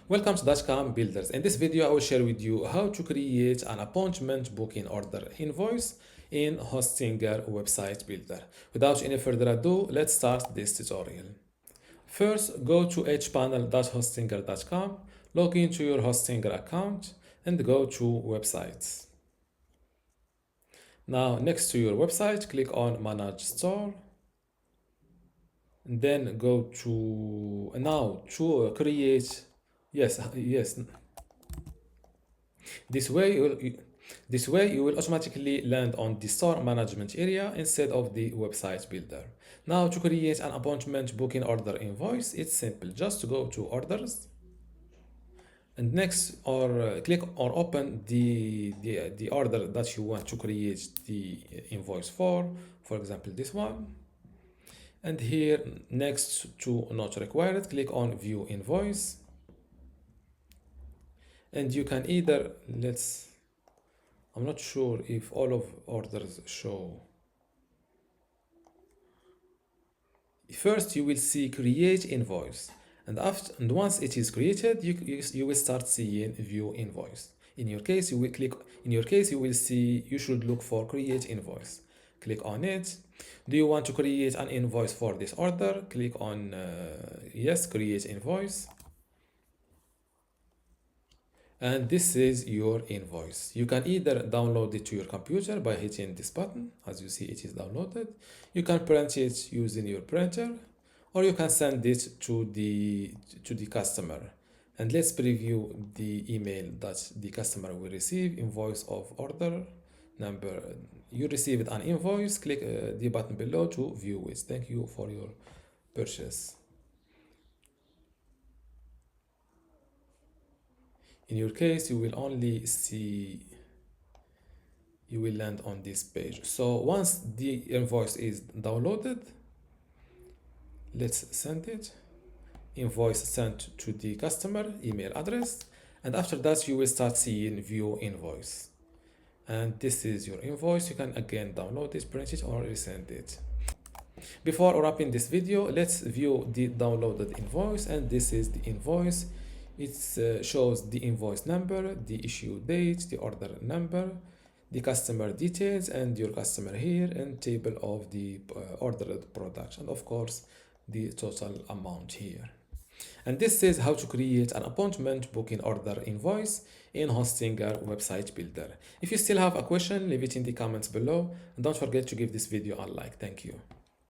Welcome to dotcom.builders. In this video, I will share with you how to create an appointment booking order invoice in Hostinger website builder. Without any further ado, let's start this tutorial. First, go to hpanel.hostinger.com, log into your Hostinger account, and go to websites. Now, next to your website, click on Manage Store. And then go to create. Yes. This way, you will automatically land on the store management area instead of the website builder. Now, to create an appointment booking order invoice, it's simple. Just to go to orders, and next, click or open the order that you want to create the invoice for. For example, this one. And here, next to not required, click on view invoice. And you can either, I'm not sure if all of orders show. First, you will see create invoice. And once it is created, you will start seeing view invoice. In your case, you will see, you should look for create invoice. Click on it. Do you want to create an invoice for this order? Click on yes, create invoice. And this is your invoice. You can either download it to your computer by hitting this button. As you see, it is downloaded. You can print it using your printer, or you can send it to the customer. And let's preview the email that the customer will receive. Invoice of order number. You received an invoice. Click the button below to view it. Thank you for your purchase. In your case, you will only see, you will land on this page. So once the invoice is downloaded, let's send it. Invoice sent to the customer email address. And after that, you will start seeing view invoice. And this is your invoice. You can again download it, print it, or resend it. Before wrapping this video, let's view the downloaded invoice. And this is the invoice. It shows the invoice number, the issue date, the order number, the customer details, and your customer here, and table of the ordered product, and of course the total amount here. And this is how to create an appointment booking order invoice in Hostinger website builder. If you still have a question, leave it in the comments below, and don't forget to give this video a like. Thank you.